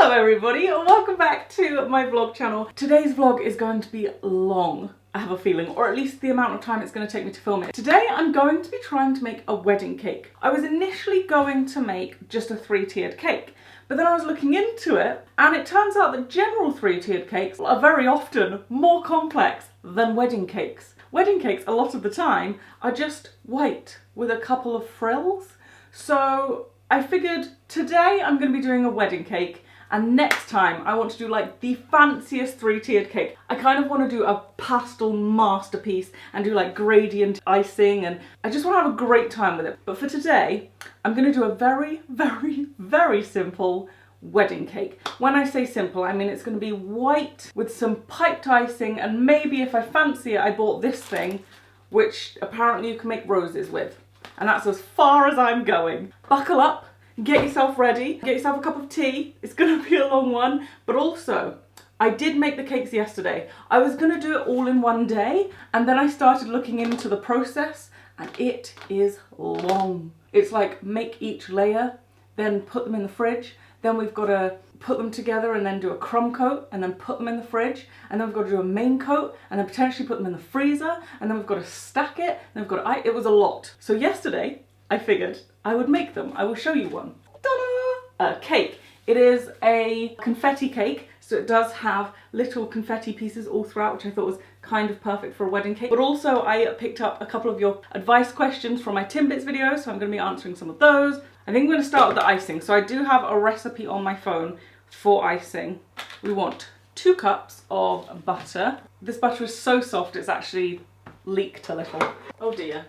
Hello everybody, and welcome back to my vlog channel. Today's vlog is going to be long, I have a feeling, or at least the amount of time it's going to take me to film it. Today I'm going to be trying to make a wedding cake. I was initially going to make just a 3-tiered cake, but then I was looking into it and it turns out that general 3-tiered cakes are very often more complex than wedding cakes. Wedding cakes, a lot of the time, are just white with a couple of frills. So I figured today I'm going to be doing a wedding cake, and next time I want to do like the fanciest 3-tiered cake. I kind of want to do a pastel masterpiece and do like gradient icing, and I just want to have a great time with it. But for today, I'm going to do a very simple wedding cake. When I say simple, I mean it's going to be white with some piped icing, and maybe if I fancy it, I bought this thing, which apparently you can make roses with. And that's as far as I'm going. Buckle up, get yourself ready, get yourself a cup of tea. It's gonna be a long one, but also, I did make the cakes yesterday. I was gonna do it all in one day, and then I started looking into the process, and it is long. It's like make each layer, then put them in the fridge, then we've got to put them together and then do a crumb coat and then put them in the fridge, and then we've got to do a main coat and then potentially put them in the freezer, and then we've got to stack it, and then we've got to, it was a lot. So yesterday I figured I would make them. I will show you one. Ta-da! A cake. It is a confetti cake, so it does have little confetti pieces all throughout, which I thought was kind of perfect for a wedding cake. But also I picked up a couple of your advice questions from my Timbits video, so I'm going to be answering some of those. I think I'm going to start with the icing. So I do have a recipe on my phone for icing. We want 2 cups of butter. This butter is so soft it's actually leaked a little. Oh dear.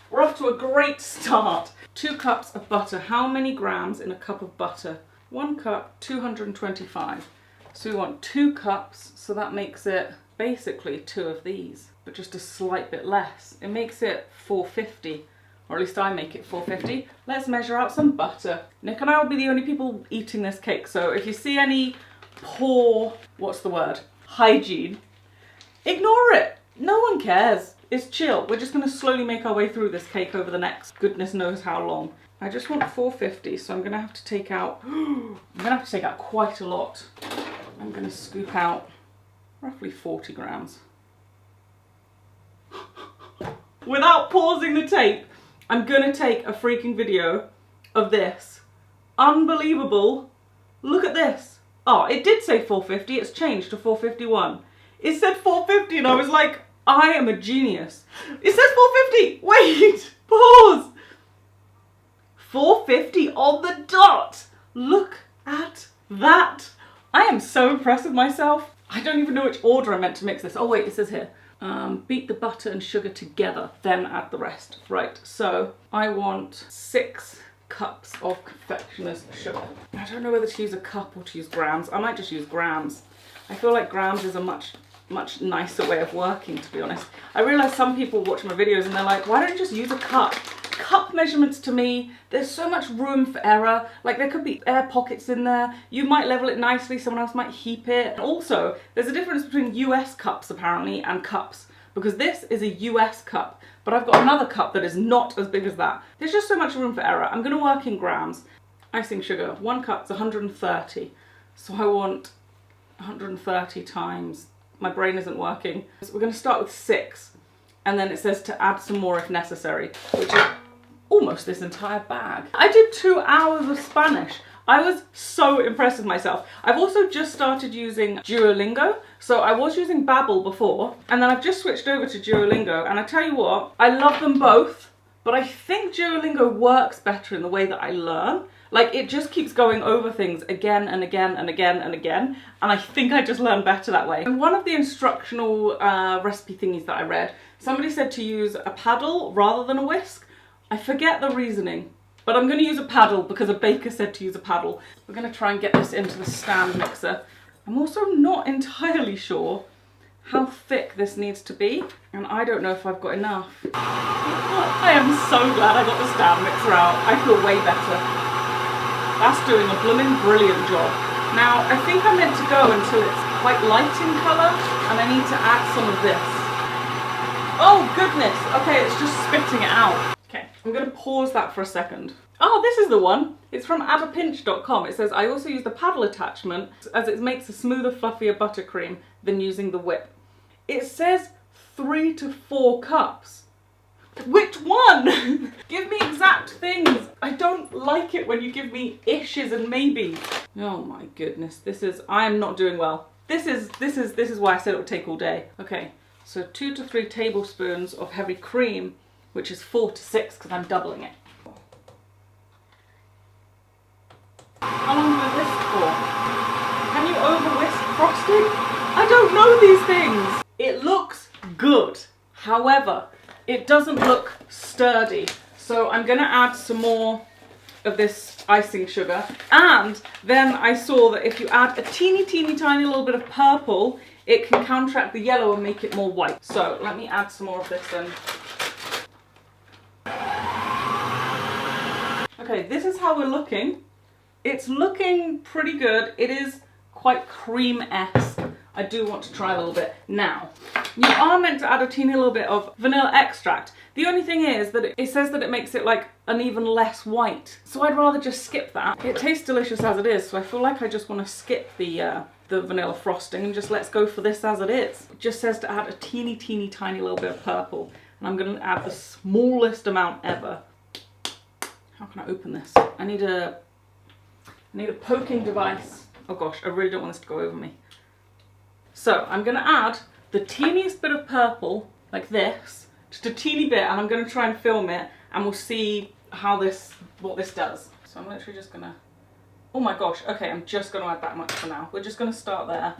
We're off to a great start. 2 cups of butter. How many grams in a cup of butter? 1 cup, 225. So we want 2 cups, so that makes it basically 2 of these, but just a slight bit less. It makes it 450. Or at least I make it 450. Let's measure out some butter. Nick and I will be the only people eating this cake, so if you see any poor, what's the word, hygiene, ignore it. No one cares. It's chill. We're just gonna slowly make our way through this cake over the next goodness knows how long. I just want 450, so I'm gonna have to take out, quite a lot. I'm gonna scoop out roughly 40 grams. Without pausing the tape, I'm gonna take a freaking video of this. Unbelievable. Look at this. Oh, it did say 450, it's changed to 451. It said 450 and I was like, I am a genius. It says 450, wait, pause. 450 on the dot. Look at that. I am so impressed with myself. I don't even know which order I meant to mix this. Oh wait, it says here. Beat the butter and sugar together, then add the rest. Right, so I want 6 cups of confectioner's sugar. I don't know whether to use a cup or to use grams. I might just use grams. I feel like grams is a much nicer way of working, to be honest. I realise some people watch my videos and they're like, why don't you just use a cup? Cup measurements to me, there's so much room for error. Like there could be air pockets in there. You might level it nicely, someone else might heap it. And also, there's a difference between US cups apparently and cups, because this is a US cup, but I've got another cup that is not as big as that. There's just so much room for error. I'm gonna work in grams. Icing sugar, 1 cup's 130. So I want 130 times, my brain isn't working. So we're gonna start with 6. And then it says to add some more if necessary, which is almost this entire bag. I did 2 hours of Spanish. I was so impressed with myself. I've also just started using Duolingo. So I was using Babbel before, and then I've just switched over to Duolingo, and I tell you what, I love them both, but I think Duolingo works better in the way that I learn. Like it just keeps going over things again and again and again and again, and I think I just learn better that way. And one of the instructional recipe thingies that I read, somebody said to use a paddle rather than a whisk. I forget the reasoning, but I'm going to use a paddle because a baker said to use a paddle. We're going to try and get this into the stand mixer. I'm also not entirely sure how thick this needs to be, and I don't know if I've got enough. I am so glad I got the stand mixer out. I feel way better. That's doing a blooming brilliant job. Now, I think I'm meant to go until it's quite light in colour, and I need to add some of this. Oh goodness, okay, it's just spitting it out. Okay, I'm gonna pause that for a second. Oh, this is the one. It's from addapinch.com. It says, I also use the paddle attachment as it makes a smoother, fluffier buttercream than using the whip. It says 3 to 4 cups. Which one? Give me exact things. I don't like it when you give me ishes and maybes. Oh my goodness, I am not doing well. This is why I said it would take all day. Okay, so 2 to 3 tablespoons of heavy cream, which is 4 to 6 because I'm doubling it. How long do I whisk for? Can you over whisk frosting? I don't know these things. It looks good. However, it doesn't look sturdy. So I'm gonna add some more of this icing sugar. And then I saw that if you add a teeny tiny little bit of purple, it can counteract the yellow and make it more white. So let me add some more of this then. Okay, this is how we're looking. It's looking pretty good. It is quite cream-esque. I do want to try a little bit. Now, you are meant to add a teeny little bit of vanilla extract. The only thing is that it says that it makes it like an even less white. So I'd rather just skip that. It tastes delicious as it is, so I feel like I just want to skip the vanilla frosting and just let's go for this as it is. It just says to add a teeny tiny little bit of purple. And I'm going to add the smallest amount ever. How can I open this? I need a poking device. Oh gosh, I really don't want this to go over me. So I'm going to add the teeniest bit of purple, like this, just a teeny bit, and I'm going to try and film it, and we'll see what this does. So I'm literally just going to, oh my gosh, okay, I'm just going to add that much for now. We're just going to start there.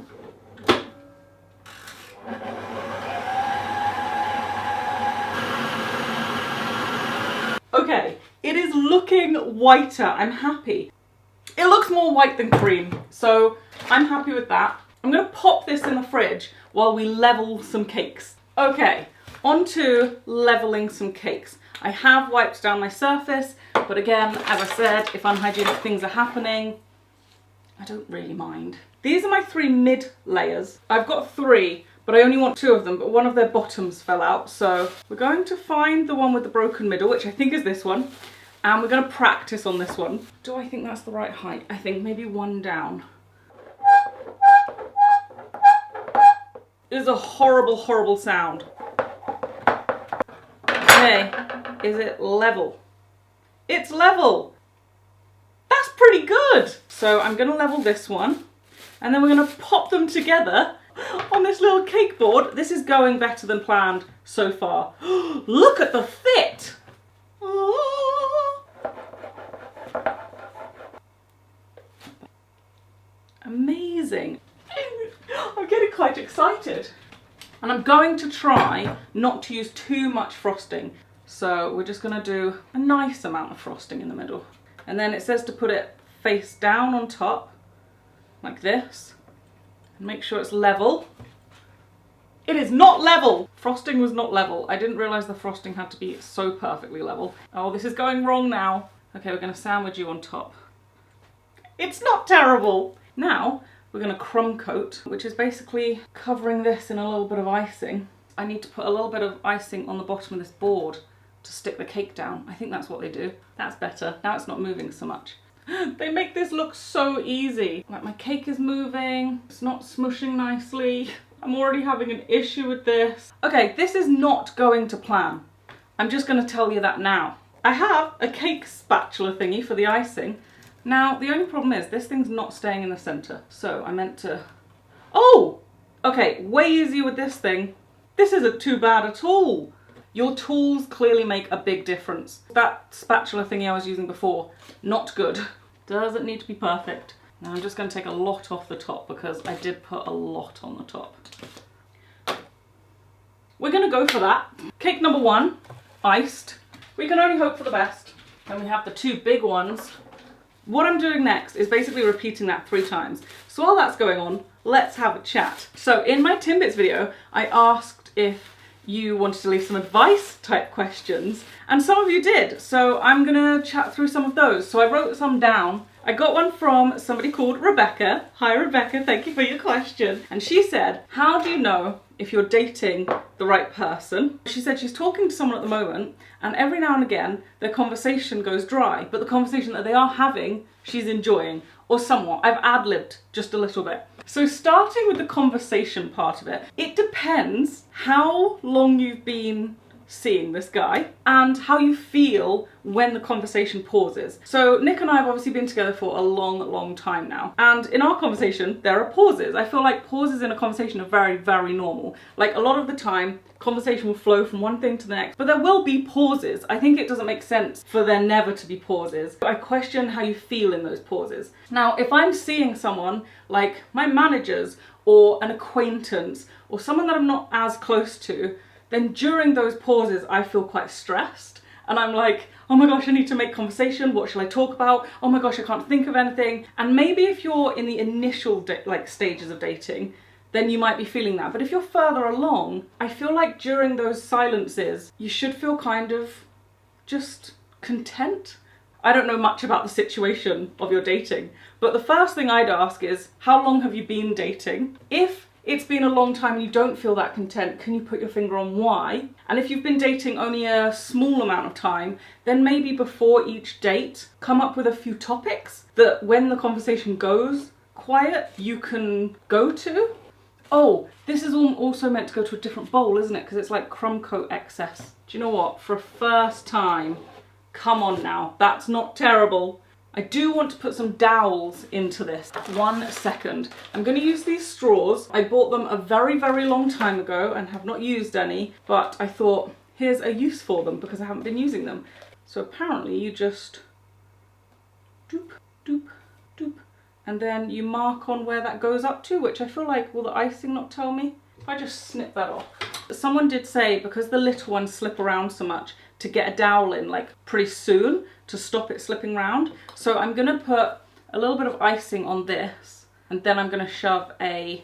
Okay, it is looking whiter. I'm happy. It looks more white than cream, so I'm happy with that. I'm going to pop this in the fridge while we level some cakes. Okay, on to leveling some cakes. I have wiped down my surface, but again, as I said, if unhygienic things are happening, I don't really mind. These are my 3 mid layers. I've got 3, but I only want 2 of them, but one of their bottoms fell out. So we're going to find the one with the broken middle, which I think is this one, and we're going to practice on this one. Do I think that's the right height? I think maybe 1 down. It is a horrible sound. Okay, is it level? It's level! That's pretty good! So I'm gonna level this one, and then we're gonna pop them together on this little cake board. This is going better than planned so far. Look at the fit! Oh. Amazing. I'm getting quite excited. And I'm going to try not to use too much frosting. So we're just gonna do a nice amount of frosting in the middle. And then it says to put it face down on top, like this. And make sure it's level. It is not level! Frosting was not level. I didn't realise the frosting had to be so perfectly level. Oh, this is going wrong now. Okay, we're gonna sandwich you on top. It's not terrible! Now, we're going to crumb coat, which is basically covering this in a little bit of icing. I need to put a little bit of icing on the bottom of this board to stick the cake down. I think that's what they do. That's better. Now it's not moving so much. They make this look so easy. Like my cake is moving, it's not smushing nicely. I'm already having an issue with this. Okay, this is not going to plan. I'm just going to tell you that now. I have a cake spatula thingy for the icing. Now, the only problem is this thing's not staying in the center. So I meant to, oh, okay, way easier with this thing. This isn't too bad at all. Your tools clearly make a big difference. That spatula thingy I was using before, not good. Doesn't need to be perfect. Now I'm just going to take a lot off the top because I did put a lot on the top. We're going to go for that. Cake number 1, iced. We can only hope for the best. Then we have the 2 big ones. What I'm doing next is basically repeating that 3 times. So while that's going on, let's have a chat. So in my Timbits video, I asked if you wanted to leave some advice type questions, and some of you did. So I'm gonna chat through some of those. So I wrote some down. I got one from somebody called Rebecca. Hi Rebecca, thank you for your question. And she said, how do you know if you're dating the right person? She said she's talking to someone at the moment and every now and again their conversation goes dry, but the conversation that they are having, she's enjoying, or somewhat. I've ad-libbed just a little bit. So starting with the conversation part of it, it depends how long you've been seeing this guy and how you feel when the conversation pauses. So Nick and I have obviously been together for a long time now, and in our conversation there are pauses. I feel like pauses in a conversation are very normal. Like a lot of the time conversation will flow from one thing to the next, but there will be pauses. I think it doesn't make sense for there never to be pauses. I question how you feel in those pauses. Now if I'm seeing someone like my managers or an acquaintance or someone that I'm not as close to, then during those pauses I feel quite stressed and I'm like, oh my gosh, I need to make conversation, what shall I talk about? Oh my gosh, I can't think of anything. And maybe if you're in the initial stages of dating, then you might be feeling that. But if you're further along, I feel like during those silences, you should feel kind of just content. I don't know much about the situation of your dating, but the first thing I'd ask is, how long have you been dating? If it's been a long time and you don't feel that content, can you put your finger on why? And if you've been dating only a small amount of time, then maybe before each date, come up with a few topics that when the conversation goes quiet, you can go to. Oh, this is also meant to go to a different bowl, isn't it? Because it's like crumb coat excess. Do you know what? For a first time, come on now, that's not terrible. I do want to put some dowels into this. 1 second. I'm going to use these straws. I bought them a very long time ago and have not used any, but I thought here's a use for them because I haven't been using them. So apparently you just doop, doop, doop, and then you mark on where that goes up to, which I feel like, will the icing not tell me? If I just snip that off. Someone did say, because the little ones slip around so much, to get a dowel in like pretty soon to stop it slipping round. So I'm gonna put a little bit of icing on this and then I'm gonna shove a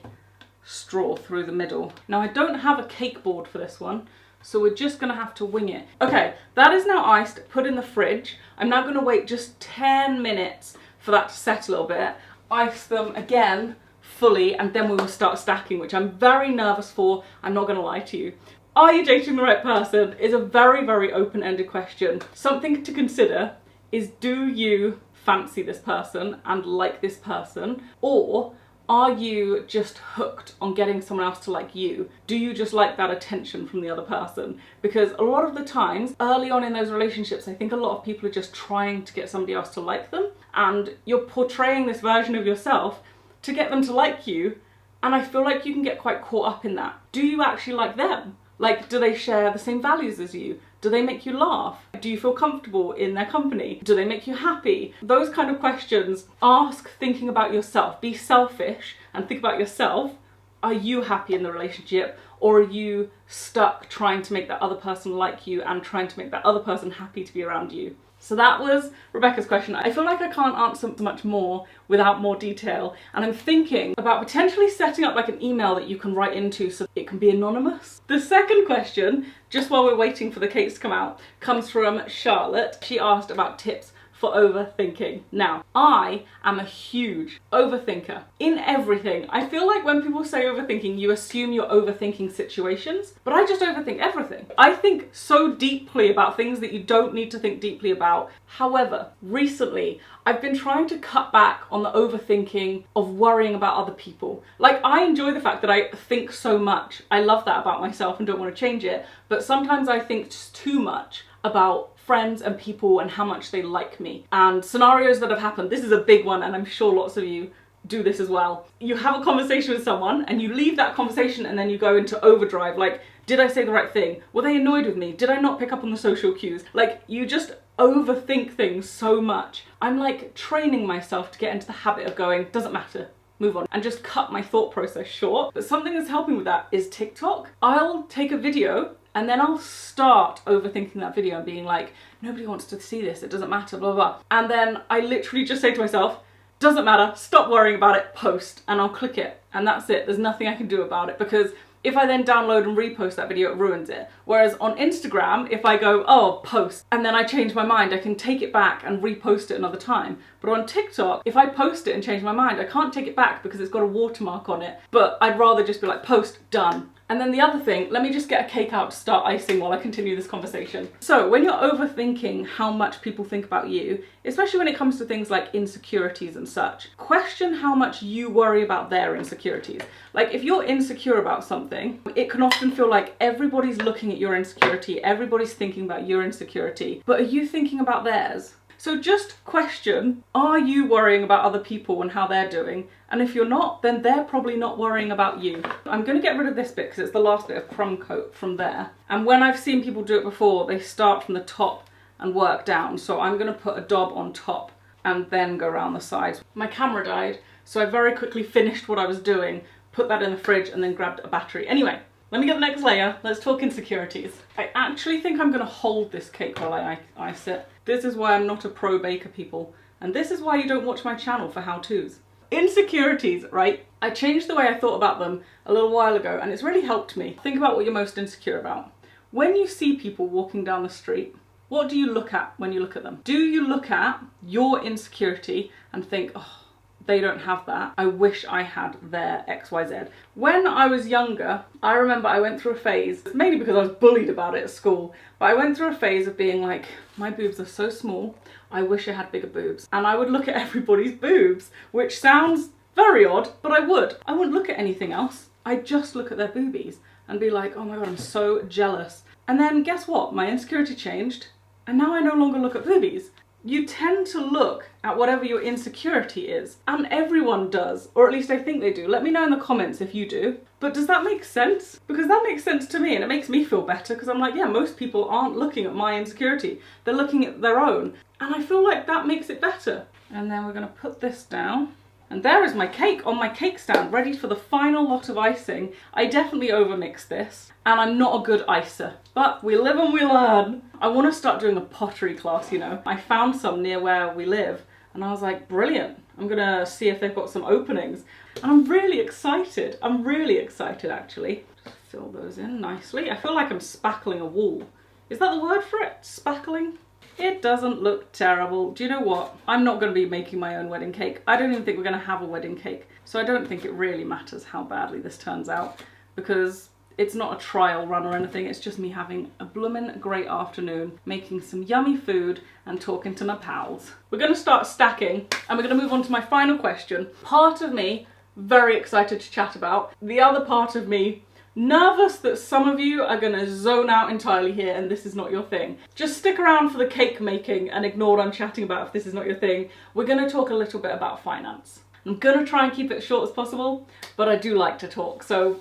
straw through the middle. Now I don't have a cake board for this one, so we're just gonna have to wing it. Okay, that is now iced, put in the fridge. I'm now gonna wait just 10 minutes for that to set a little bit, ice them again fully, and then we will start stacking, which I'm very nervous for, I'm not gonna lie to you. Are you dating the right person is a very open-ended question. Something to consider is, do you fancy this person and like this person, or are you just hooked on getting someone else to like you? Do you just like that attention from the other person? Because a lot of the times, early on in those relationships, I think a lot of people are just trying to get somebody else to like them, and you're portraying this version of yourself to get them to like you, and I feel like you can get quite caught up in that. Do you actually like them? Like, do they share the same values as you? Do they make you laugh? Do you feel comfortable in their company? Do they make you happy? Those kind of questions, ask thinking about yourself. Be selfish and think about yourself. Are you happy in the relationship, or are you stuck trying to make that other person like you and trying to make that other person happy to be around you? So that was Rebecca's question. I feel like I can't answer much more without more detail, and I'm thinking about potentially setting up like an email that you can write into so it can be anonymous. The second question, just while we're waiting for the cakes to come out, comes from Charlotte. She asked about tips for overthinking. Now, I am a huge overthinker in everything. I feel like when people say overthinking, you assume you're overthinking situations, but I just overthink everything. I think so deeply about things that you don't need to think deeply about. However, recently, I've been trying to cut back on the overthinking of worrying about other people. Like, I enjoy the fact that I think so much. I love that about myself and don't want to change it, but sometimes I think just too much about friends and people and how much they like me and scenarios that have happened. This is a big one, and I'm sure lots of you do this as well. You have a conversation with someone and you leave that conversation and then you go into overdrive, like, did I say the right thing? Were they annoyed with me? Did I not pick up on the social cues? Like, you just overthink things so much. I'm like training myself to get into the habit of going, doesn't matter, move on, and just cut my thought process short. But something that's helping with that is TikTok. I'll take a video and then I'll start overthinking that video and being like, nobody wants to see this, it doesn't matter, blah, blah. And then I literally just say to myself, doesn't matter, stop worrying about it, post, and I'll click it. And that's it, there's nothing I can do about it, because if I then download and repost that video, it ruins it. Whereas on Instagram, if I go, oh, post, and then I change my mind, I can take it back and repost it another time. But on TikTok, if I post it and change my mind, I can't take it back because it's got a watermark on it. But I'd rather just be like, post, done. And then the other thing, let me just get a cake out to start icing while I continue this conversation. So when you're overthinking how much people think about you, especially when it comes to things like insecurities and such, question how much you worry about their insecurities. Like if you're insecure about something, it can often feel like everybody's looking at your insecurity, everybody's thinking about your insecurity, but are you thinking about theirs? So just question, are you worrying about other people and how they're doing? And if you're not, then they're probably not worrying about you. I'm going to get rid of this bit because it's the last bit of crumb coat from there. And when I've seen people do it before, they start from the top and work down. So I'm going to put a dab on top and then go around the sides. My camera died, so I very quickly finished what I was doing, put that in the fridge and then grabbed a battery. Anyway, let me get the next layer. Let's talk insecurities. I actually think I'm going to hold this cake while I ice it. This is why I'm not a pro baker, people. And this is why you don't watch my channel for how-tos. Insecurities, right? I changed the way I thought about them a little while ago and it's really helped me. Think about what you're most insecure about. When you see people walking down the street, what do you look at when you look at them? Do you look at your insecurity and think, oh, they don't have that. I wish I had their XYZ. When I was younger, I remember I went through a phase, mainly because I was bullied about it at school, but I went through a phase of being like, my boobs are so small, I wish I had bigger boobs. And I would look at everybody's boobs, which sounds very odd, but I would. I wouldn't look at anything else. I'd just look at their boobies and be like, oh my God, I'm so jealous. And then guess what? My insecurity changed and now I no longer look at boobies. You tend to look at whatever your insecurity is, and everyone does, or at least I think they do. Let me know in the comments if you do. But does that make sense? Because that makes sense to me and it makes me feel better because I'm like, yeah, most people aren't looking at my insecurity. They're looking at their own. And I feel like that makes it better. And then we're gonna put this down. And there is my cake on my cake stand, ready for the final lot of icing. I definitely overmixed this, and I'm not a good icer, but we live and we learn. I want to start doing a pottery class, you know. I found some near where we live, and I was like, brilliant. I'm gonna see if they've got some openings. And I'm really excited. I'm really excited, actually. Just fill those in nicely. I feel like I'm spackling a wall. Is that the word for it? Spackling? It doesn't look terrible. Do you know what? I'm not going to be making my own wedding cake. I don't even think we're going to have a wedding cake. So I don't think it really matters how badly this turns out because it's not a trial run or anything. It's just me having a bloomin' great afternoon, making some yummy food and talking to my pals. We're going to start stacking and we're going to move on to my final question. Part of me, very excited to chat about. The other part of me, nervous that some of you are going to zone out entirely here and this is not your thing. Just stick around for the cake making and ignore what I'm chatting about if this is not your thing. We're going to talk a little bit about finance. I'm going to try and keep it short as possible, but I do like to talk, so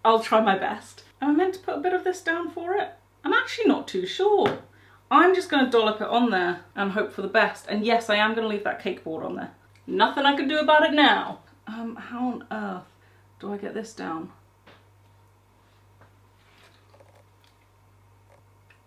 I'll try my best. Am I meant to put a bit of this down for it? I'm actually not too sure. I'm just going to dollop it on there and hope for the best. And yes, I am going to leave that cake board on there. Nothing I can do about it now. How on earth do I get this down?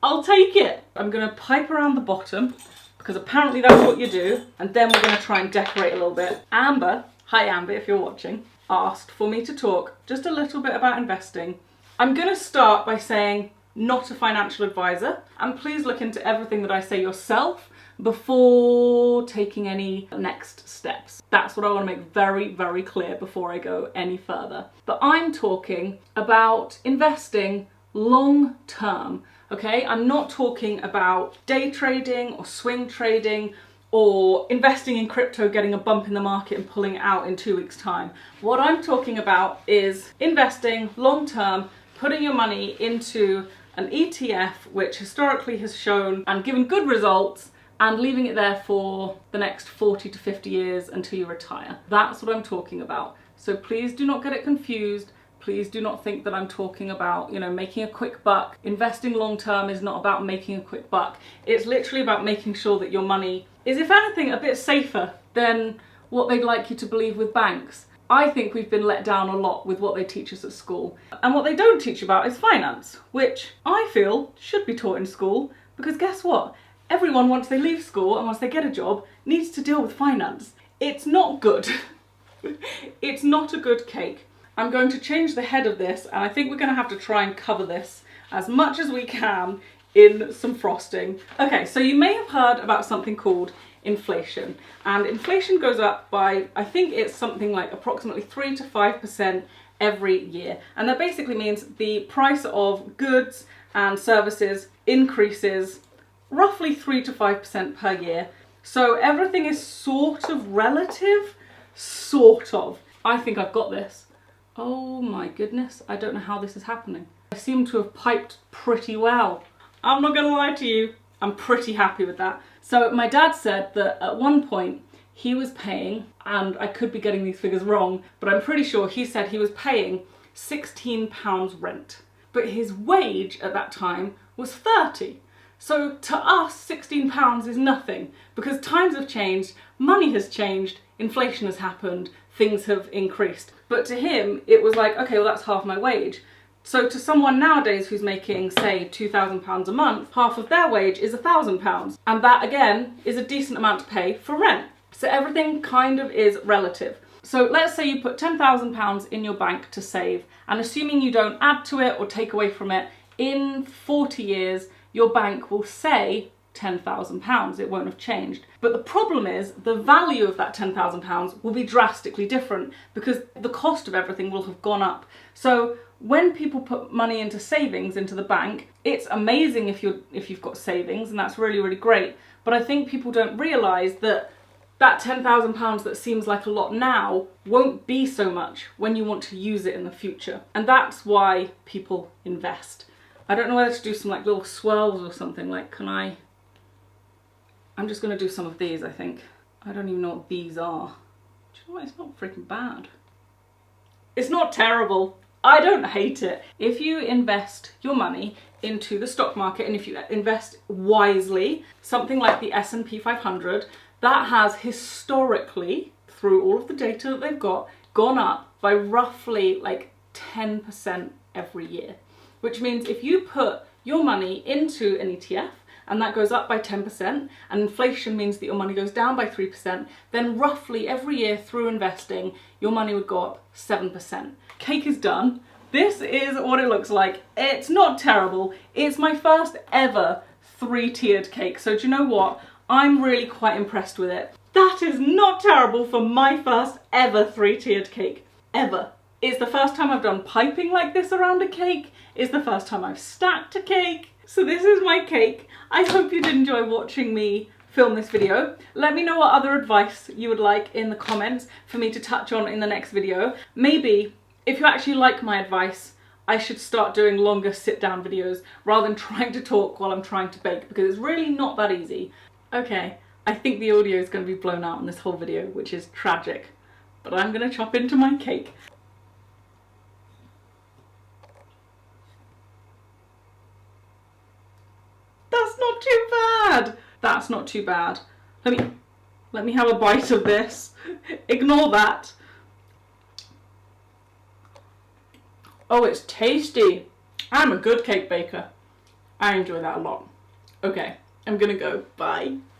I'll take it. I'm gonna pipe around the bottom because apparently that's what you do. And then we're gonna try and decorate a little bit. Amber, hi Amber if you're watching, asked for me to talk just a little bit about investing. I'm gonna start by saying not a financial advisor, and please look into everything that I say yourself before taking any next steps. That's what I want to make very, very clear before I go any further. But I'm talking about investing long term. Okay, I'm not talking about day trading or swing trading or investing in crypto, getting a bump in the market and pulling it out in 2 weeks' time. What I'm talking about is investing long term, putting your money into an ETF which historically has shown and given good results and leaving it there for the next 40 to 50 years until you retire. That's what I'm talking about. So please do not get it confused. Please do not think that I'm talking about, you know, making a quick buck. Investing long term is not about making a quick buck. It's literally about making sure that your money is, if anything, a bit safer than what they'd like you to believe with banks. I think we've been let down a lot with what they teach us at school. And what they don't teach about is finance, which I feel should be taught in school, because guess what? Everyone, once they leave school and once they get a job, needs to deal with finance. It's not good. It's not a good cake. I'm going to change the head of this, and I think we're going to have to try and cover this as much as we can in some frosting. Okay, so you may have heard about something called inflation, and inflation goes up by, I think it's something like approximately 3 to 5% every year, and that basically means the price of goods and services increases roughly 3 to 5% per year. So everything is sort of relative, sort of. I think I've got this. Oh my goodness, I don't know how this is happening. I seem to have piped pretty well. I'm not gonna lie to you, I'm pretty happy with that. So my dad said that at one point he was paying, and I could be getting these figures wrong, but I'm pretty sure he said he was paying £16 rent. But his wage at that time was 30. So to us, £16 is nothing, because times have changed, money has changed, inflation has happened, things have increased. But to him, it was like, okay, well that's half my wage. So to someone nowadays who's making, say, £2,000 a month, half of their wage is £1,000. And that, again, is a decent amount to pay for rent. So everything kind of is relative. So let's say you put £10,000 in your bank to save, and assuming you don't add to it or take away from it, in 40 years, your bank will say £10,000. It won't have changed. But the problem is the value of that £10,000 will be drastically different because the cost of everything will have gone up. So when people put money into savings into the bank, it's amazing if you've got savings, and that's really, really great. But I think people don't realise that that £10,000 that seems like a lot now won't be so much when you want to use it in the future. And that's why people invest. I don't know whether to do some like little swirls or something. Like, I'm just going to do some of these, I think. I don't even know what these are. Do you know what? It's not freaking bad. It's not terrible. I don't hate it. If you invest your money into the stock market, and if you invest wisely, something like the S&P 500, that has historically, through all of the data that they've got, gone up by roughly like 10% every year. Which means if you put your money into an ETF, and that goes up by 10%, and inflation means that your money goes down by 3%, then roughly every year through investing, your money would go up 7%. Cake is done. This is what it looks like. It's not terrible. It's my first ever 3-tiered cake. So do you know what? I'm really quite impressed with it. That is not terrible for my first ever 3-tiered cake, ever. It's the first time I've done piping like this around a cake. It's the first time I've stacked a cake. So this is my cake. I hope you did enjoy watching me film this video. Let me know what other advice you would like in the comments for me to touch on in the next video. Maybe if you actually like my advice, I should start doing longer sit-down videos rather than trying to talk while I'm trying to bake, because it's really not that easy. Okay, I think the audio is going to be blown out in this whole video, which is tragic, but I'm going to chop into my cake. That's not too bad. That's not too bad. Let me have a bite of this. Ignore that. Oh, it's tasty. I'm a good cake baker. I enjoy that a lot. Okay, I'm gonna go. Bye.